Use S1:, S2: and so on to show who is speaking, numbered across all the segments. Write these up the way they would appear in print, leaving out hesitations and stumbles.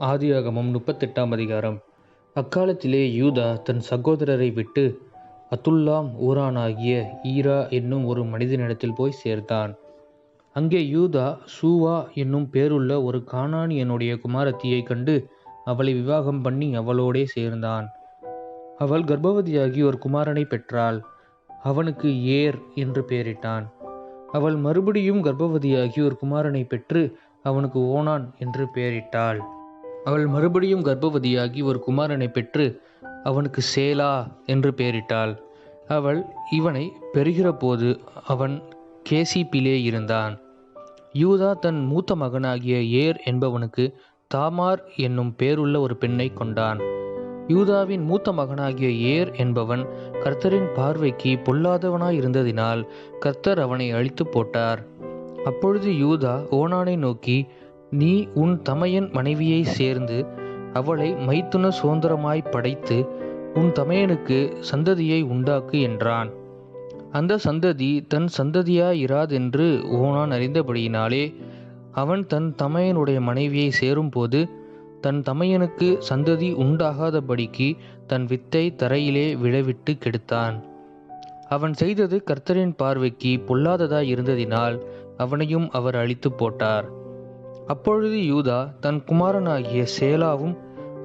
S1: ஆதியாகமம் 38ஆம் அதிகாரம். அக்காலத்திலே யூதா தன் சகோதரரை விட்டு அதுல்லாம் ஊரானாகிய ஈரா என்னும் ஒரு மனிதனிடத்தில் போய் சேர்ந்தான். அங்கே யூதா சூவா என்னும் பேருள்ள ஒரு கானானியனுடைய குமாரத்தியைக் கண்டு அவளை விவாகம் பண்ணி அவளோடே சேர்ந்தான். அவள் கர்ப்பவதியாகி ஒரு குமாரனை பெற்றாள். அவனுக்கு ஏர் என்று பெயரிட்டான். அவள் மறுபடியும் கர்ப்பவதியாகி ஒரு குமாரனை பெற்று அவனுக்கு ஓனான் என்று பெயரிட்டாள். அவள் மறுபடியும் கர்ப்பவதியாகி ஒரு குமாரனை பெற்று அவனுக்கு சேலா என்று பெயரிட்டாள். அவள் இவனை பெறுகிற போது அவன் கேசிப்பிலே இருந்தான். யூதா தன் மூத்த மகனாகிய ஏர் என்பவனுக்கு தாமார் என்னும் பேருள்ள ஒரு பெண்ணை கொண்டான். யூதாவின் மூத்த மகனாகிய ஏர் என்பவன் கர்த்தரின் பார்வைக்கு பொல்லாதவனாயிருந்ததினால் கர்த்தர் அவனை அழித்து போட்டார். அப்பொழுது யூதா ஓனானை நோக்கி, நீ உன் தமையன் மனைவியை சேர்ந்து அவளை மைத்துன சுதந்திரமாய் படைத்து உன் தமையனுக்கு சந்ததியை உண்டாக்கு என்றான். அந்த சந்ததி தன் சந்ததியாயிராதென்று ஓனான் அறிந்தபடியினாலே அவன் தன் தமையனுடைய மனைவியை சேரும்போது தன் தமையனுக்கு சந்ததி உண்டாகாதபடிக்கு தன் வித்தை தரையிலே விழவிட்டு கெடுத்தான். அவன் செய்தது கர்த்தரின் பார்வைக்கு பொல்லாததாய் இருந்ததினால் அவனையும் அவர் அழித்து போட்டார். அப்பொழுது யூதா தன் குமாரனாகிய சேலாவும்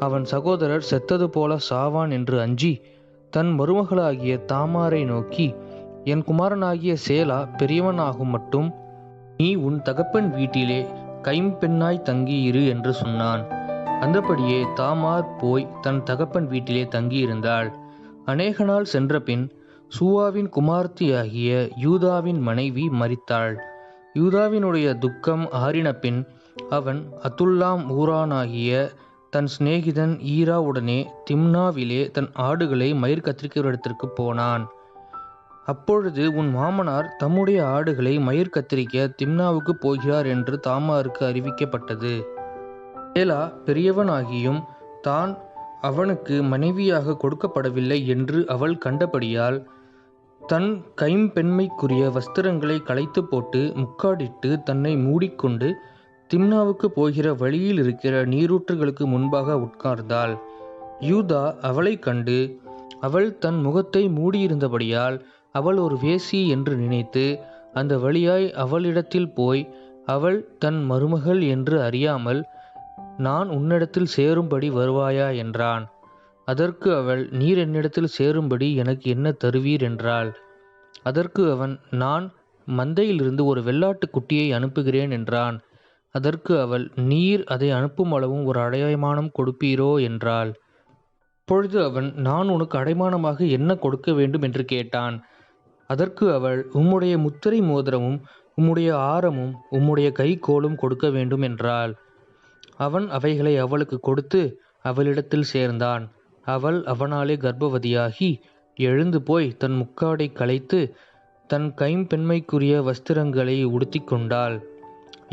S1: அவன் சகோதரர் செத்தது போல சாவான் என்று அஞ்சி தன் மருமகளாகிய தாமாரை நோக்கி, என் குமாரனாகிய சேலா பெரியவனாகும் மட்டும் நீ உன் தகப்பன் வீட்டிலே கைம்பெண்ணாய் தங்கியிரு என்று சொன்னான். அந்தபடியே தாமார் போய் தன் தகப்பன் வீட்டிலே தங்கியிருந்தாள். அநேக நாள் சென்ற பின் சூவாவின் குமார்த்தியாகிய யூதாவின் மனைவி மரித்தாள். யூதாவினுடைய துக்கம் ஆறின பின் அவன் அதுல்லாம் ஊரானாகிய தன் சிநேகிதன் ஈராவுடனே திம்னாவிலே தன் ஆடுகளை மயிர் கத்திரிக்கிறவரிடத்திற்கு போனான். அப்பொழுது உன் மாமனார் தம்முடைய ஆடுகளை மயிர் கத்திரிக்க திம்னாவுக்கு போகிறார் என்று தாமாருக்கு அறிவிக்கப்பட்டது. சேலா பெரியவனாகியும் தான் அவனுக்கு மனைவியாக கொடுக்கப்படவில்லை என்று அவள் கண்டபடியால் தன் கைம்பெண்மைக்குரிய வஸ்திரங்களை களைத்து போட்டு முக்காடிட்டு தன்னை மூடிக்கொண்டு திம்னாவுக்கு போகிற வழியில் இருக்கிற நீரூற்றுகளுக்கு முன்பாக உட்கார்ந்தாள். யூதா அவளை கண்டு அவள் தன் முகத்தை மூடியிருந்தபடியால் அவள் ஒரு வேசி என்று நினைத்து அந்த வழியாய் அவளிடத்தில் போய் அவள் தன் மருமகள் என்று அறியாமல், நான் உன்னிடத்தில் சேரும்படி வருவாயா என்றான். அதற்கு அவள், நீர் என்னிடத்தில் சேரும்படி எனக்கு என்ன தருவீர் என்றாள். அதற்கு அவன், நான் மந்தையிலிருந்து ஒரு வெள்ளாட்டு குட்டியை அனுப்புகிறேன் என்றான். அதற்கு அவள், நீர் அதை அனுப்பும் அளவும் ஒரு அடைமானம் கொடுப்பீரோ என்றாள். அப்பொழுது அவன், நான் உனக்கு அடைமானமாக என்ன கொடுக்க வேண்டும் என்று கேட்டான். அதற்கு அவள், உம்முடைய முத்திரை மோதிரமும் உம்முடைய ஆரமும் உம்முடைய கைக்கோலும் கொடுக்க வேண்டும் என்றாள். அவன் அவைகளை அவளுக்கு கொடுத்து அவளிடத்தில் சேர்ந்தான். அவள் அவனாலே கர்ப்பவதியாகி எழுந்து போய் தன் முக்காடை களைத்து தன் கைம்பெண்மைக்குரிய வஸ்திரங்களை உடுத்தி கொண்டாள்.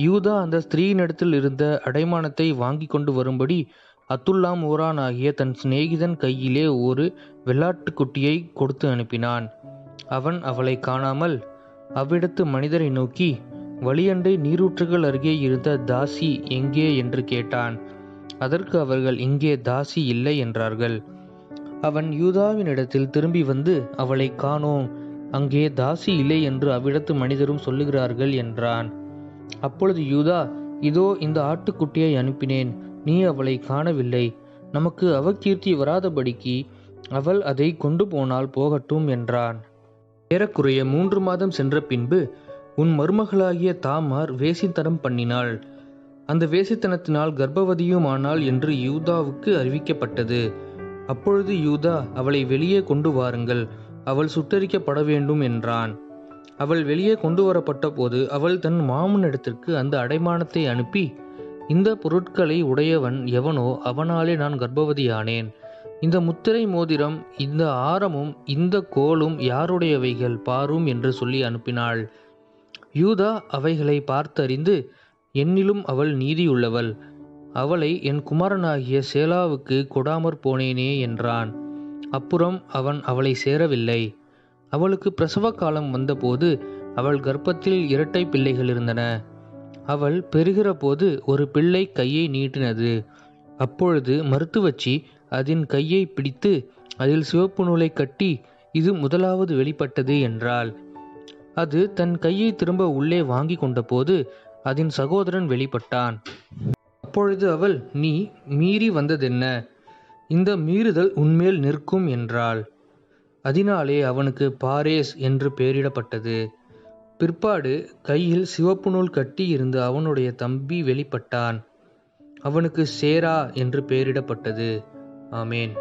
S1: யூதா அந்த ஸ்திரீயினிடத்தில் இருந்த அடைமானத்தை வாங்கி கொண்டு வரும்படி அதுல்லாம் ஊரானாகிய தன் சிநேகிதன் கையிலே ஒரு வெள்ளாட்டுக்குட்டியை கொடுத்து அனுப்பினான். அவன் அவளை காணாமல் அவ்விடத்து மனிதரை நோக்கி, வழியண்டை நீரூற்றுகள் அருகே இருந்த தாசி எங்கே என்று கேட்டான். அதற்கு அவர்கள், இங்கே தாசி இல்லை என்றார்கள். அவன் யூதாவினிடத்தில் திரும்பி வந்து, அவளை காணோம், அங்கே தாசி இல்லை என்று அவ்விடத்து மனிதரும் சொல்லுகிறார்கள் என்றான். அப்பொழுது யூதா, இதோ இந்த ஆட்டுக்குட்டியை அனுப்பினேன், நீ அவளை காணவில்லை, நமக்கு அவகீர்த்தி வராதபடிக்கு அவள் அதை கொண்டு போனால் போகட்டும் என்றான். ஏறக்குறைய 3 மாதம் சென்ற பின்பு உன் மருமகளாகிய தாமார் வேசித்தனம் பண்ணினாள். அந்த வேசித்தனத்தினால் கர்ப்பவதியுமானாள் என்று யூதாவுக்கு அறிவிக்கப்பட்டது. அப்பொழுது யூதா, அவளை வெளியே கொண்டு வாருங்கள், அவள் சுட்டரிக்கப்பட வேண்டும் என்றான். அவள் வெளியே கொண்டு வரப்பட்ட போது அவள் தன் மாமனிடத்திற்கு அந்த அடைமானத்தை அனுப்பி, இந்த பொருட்களை உடையவன் எவனோ அவனாலே நான் கர்ப்பவதியானேன். இந்த முத்திரை மோதிரம், இந்த ஆரமும் இந்த கோலும் யாருடையவைகள் பாரும் என்று சொல்லி அனுப்பினாள். யூதா அவைகளை பார்த்தறிந்து, என்னிலும் அவள் நீதியுள்ளவள், அவளை என் குமாரனாகிய சேலாவுக்கு கொடாமற் போனேனே என்றான். அப்புறம் அவன் அவளை சேரவில்லை. அவளுக்கு பிரசவ காலம் வந்தபோது அவள் கர்ப்பத்தில் 2 பிள்ளைகள் இருந்தன. அவள் பெறுகிற போது ஒரு பிள்ளை கையை நீட்டினது. அப்பொழுது மருத்துவச்சி அதன் கையை பிடித்து அதில் சிவப்பு நூலை கட்டி, இது முதலாவது வெளிப்பட்டது என்றாள். அது தன் கையை திரும்ப உள்ளே வாங்கி கொண்டபோது அதன் சகோதரன் வெளிப்பட்டான். அப்பொழுது அவள், நீ மீறி வந்ததென்ன? இந்த மீறுதல் உன்மேல் நிற்கும் என்றாள். அதனாலே அவனுக்கு பாரேஸ் என்று பெயரிடப்பட்டது. பிற்பாடு கையில் சிவப்பு நூல் கட்டி இருந்த அவனுடைய தம்பி வெளிப்பட்டான். அவனுக்கு சேரா என்று பெயரிடப்பட்டது. ஆமேன்.